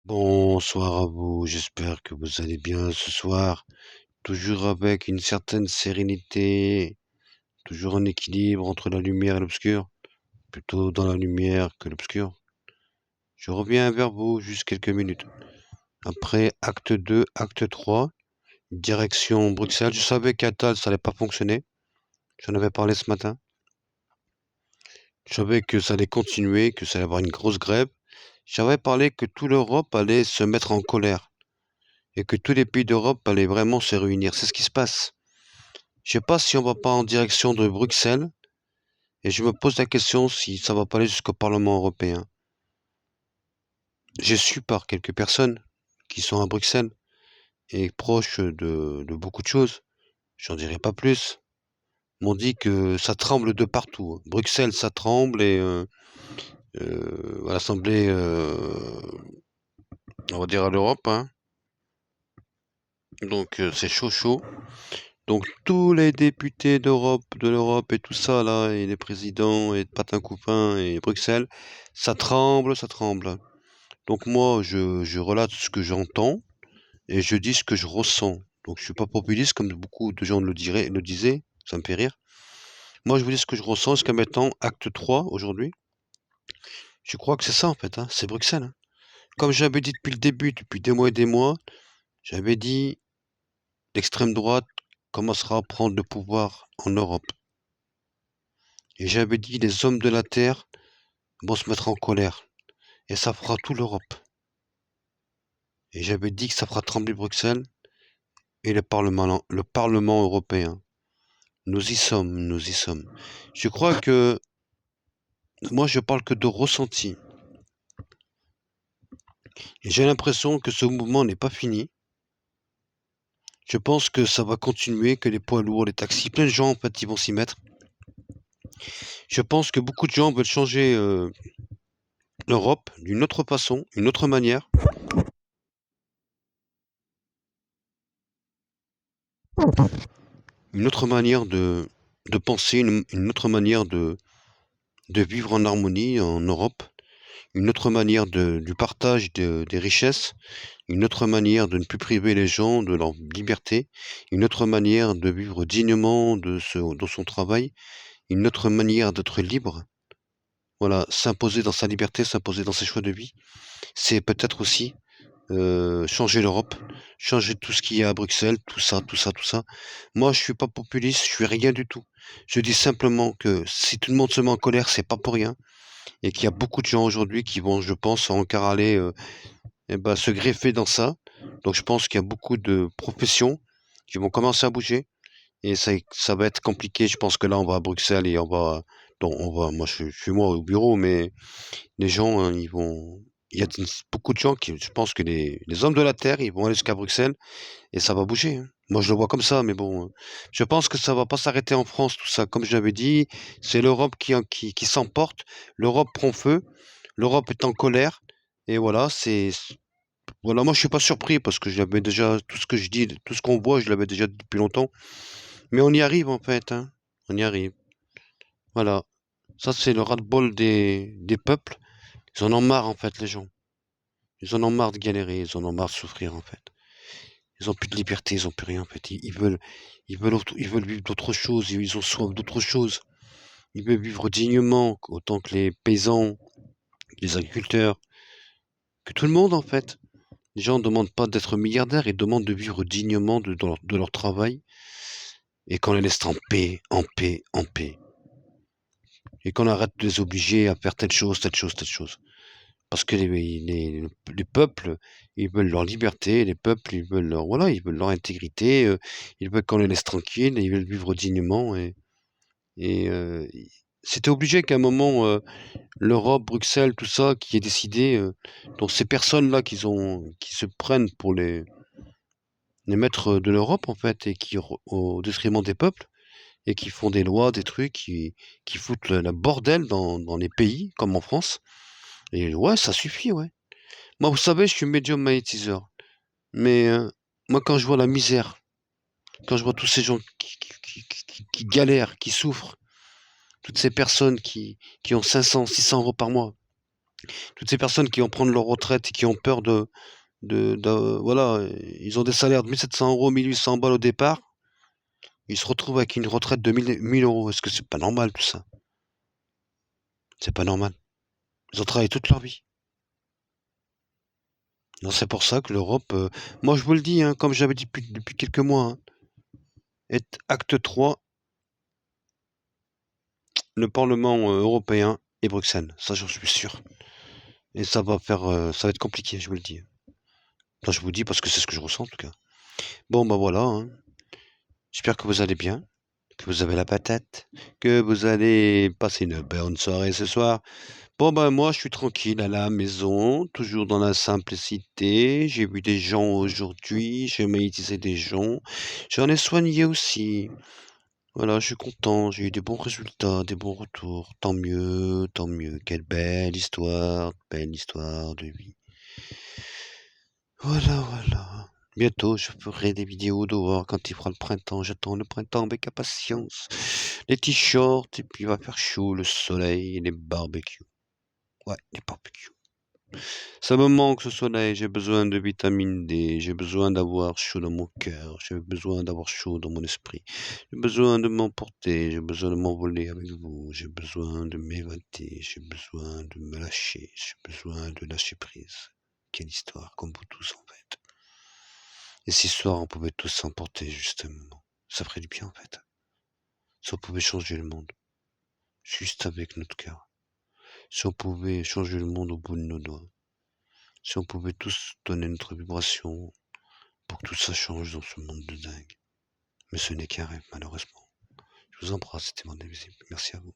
Bonsoir à vous, j'espère que vous allez bien ce soir, toujours avec une certaine sérénité, toujours un équilibre entre la lumière et l'obscur, plutôt dans la lumière que l'obscur. Je reviens vers vous juste quelques minutes. Après acte 2, acte 3, direction Bruxelles. Je savais qu'Atal, ça allait pas fonctionner. J'en avais parlé ce matin. Je savais que ça allait continuer, que ça allait avoir une grosse grève. J'avais parlé que toute l'Europe allait se mettre en colère et que tous les pays d'Europe allaient vraiment se réunir. C'est ce qui se passe. Je sais pas si on va pas en direction de Bruxelles et je me pose la question si ça va pas aller jusqu'au Parlement européen. J'ai su par quelques personnes qui sont à Bruxelles et proches de beaucoup de choses, j'en dirai pas plus, m'ont dit que ça tremble de partout. Bruxelles, ça tremble et à l'Assemblée, on va dire à l'Europe, hein. Donc c'est chaud chaud. Donc tous les députés de l'Europe et tout ça là, et les présidents et Patin Couffin et Bruxelles, ça tremble, ça tremble. Donc moi, je relate ce que j'entends et je dis ce que je ressens. Donc je suis pas populiste comme beaucoup de gens le disaient, ça me fait rire. Moi, je vous dis ce que je ressens jusqu'à maintenant, acte 3 aujourd'hui. Je crois que c'est ça en fait, hein, c'est Bruxelles, hein. Comme j'avais dit depuis le début, depuis des mois et des mois, j'avais dit l'extrême droite commencera à prendre le pouvoir en Europe. Et j'avais dit les hommes de la terre vont se mettre en colère et ça fera tout l'Europe. Et j'avais dit que ça fera trembler Bruxelles et le Parlement européen. Nous y sommes, nous y sommes. Je crois que moi je parle que de ressenti. Et j'ai l'impression que ce mouvement n'est pas fini. Je pense que ça va continuer, que les poids lourds, les taxis, plein de gens en fait ils vont s'y mettre. Je pense que beaucoup de gens veulent changer l'Europe d'une autre façon, une autre manière. Une autre manière de penser, une autre manière de vivre en harmonie en Europe, une autre manière du partage des richesses, une autre manière de ne plus priver les gens de leur liberté, une autre manière de vivre dignement de son travail, une autre manière d'être libre. Voilà, s'imposer dans sa liberté, s'imposer dans ses choix de vie, c'est peut-être aussi changer l'Europe, changer tout ce qu'il y a à Bruxelles, tout ça, tout ça, tout ça. Moi, je suis pas populiste, je suis rien du tout. Je dis simplement que si tout le monde se met en colère, c'est pas pour rien, et qu'il y a beaucoup de gens aujourd'hui qui vont, je pense, encore aller se greffer dans ça. Donc, je pense qu'il y a beaucoup de professions qui vont commencer à bouger, et ça va être compliqué. Je pense que là, on va à Bruxelles et moi, je suis moi au bureau, mais les gens, hein, il y a beaucoup de gens qui, je pense que les hommes de la terre, ils vont aller jusqu'à Bruxelles et ça va bouger, hein. Moi, je le vois comme ça, mais bon, je pense que ça va pas s'arrêter en France, tout ça. Comme je l'avais dit, c'est l'Europe qui s'emporte. L'Europe prend feu. L'Europe est en colère. Et voilà, voilà, moi, je suis pas surpris parce que je l'avais déjà, tout ce que je dis, tout ce qu'on voit, je l'avais déjà dit depuis longtemps. Mais on y arrive, en fait, hein. On y arrive. Voilà. Ça, c'est le ras-le-bol des peuples. Ils en ont marre, en fait, les gens. Ils en ont marre de galérer, ils en ont marre de souffrir en fait. Ils ont plus de liberté, ils ont plus rien en fait. Ils veulent vivre d'autres choses, ils ont soif d'autres choses. Ils veulent vivre dignement, autant que les paysans, les agriculteurs, que tout le monde en fait. Les gens ne demandent pas d'être milliardaires, ils demandent de vivre dignement de leur travail et qu'on les laisse en paix, en paix, en paix. Et qu'on arrête de les obliger à faire telle chose, telle chose, telle chose. Parce que les peuples, ils veulent leur liberté, les peuples, ils veulent voilà, ils veulent leur intégrité, ils veulent qu'on les laisse tranquilles, ils veulent vivre dignement et c'était obligé qu'à un moment, l'Europe, Bruxelles, tout ça, qui est décidé, donc ces personnes-là qui se prennent pour les maîtres de l'Europe, en fait, et au détriment des peuples, et qui font des lois, des trucs, qui foutent la bordel dans les pays, comme en France. Et ouais, ça suffit, ouais. Moi, vous savez, je suis médium magnétiseur. Mais moi, quand je vois la misère, quand je vois tous ces gens qui galèrent, qui souffrent, toutes ces personnes qui ont 500, 600 euros par mois, Toutes ces personnes qui vont prendre leur retraite et qui ont peur voilà, ils ont des salaires de 1 700 €, 1 800 balles au départ. Ils se retrouvent avec une retraite de 1 000 €. Est-ce que c'est pas normal tout ça? C'est pas normal. Ils ont travaillé toute leur vie. Non, c'est pour ça que l'Europe, moi je vous le dis, hein, comme j'avais dit depuis quelques mois, hein, acte 3, le Parlement, européen et Bruxelles. Ça, j'en suis sûr. Et ça va être compliqué, je vous le dis. Enfin, je vous le dis parce que c'est ce que je ressens en tout cas. Bon, bah voilà, hein. J'espère que vous allez bien, que vous avez la patate, que vous allez passer une bonne soirée ce soir. Bon, bah moi, je suis tranquille à la maison, toujours dans la simplicité. J'ai vu des gens aujourd'hui, j'ai méditisé des gens. J'en ai soigné aussi. Voilà, je suis content, j'ai eu des bons résultats, des bons retours. Tant mieux, tant mieux. Quelle belle histoire de vie. Voilà, voilà. Bientôt, je ferai des vidéos dehors quand il fera le printemps. J'attends le printemps avec impatience. Les t-shirts, et puis il va faire chaud, le soleil et les barbecues. Ouais, les barbecues. Ça me manque ce soleil, j'ai besoin de vitamine D, j'ai besoin d'avoir chaud dans mon cœur, j'ai besoin d'avoir chaud dans mon esprit, j'ai besoin de m'emporter, j'ai besoin de m'envoler avec vous, j'ai besoin de m'évader, j'ai besoin de me lâcher, j'ai besoin de lâcher prise. Quelle histoire, comme vous tous en fait. Et si ce soir on pouvait tous s'emporter justement, ça ferait du bien en fait. Si on pouvait changer le monde, juste avec notre cœur. Si on pouvait changer le monde au bout de nos doigts. Si on pouvait tous donner notre vibration pour que tout ça change dans ce monde de dingue. Mais ce n'est qu'un rêve, malheureusement. Je vous embrasse, c'était mon invisible. Merci à vous.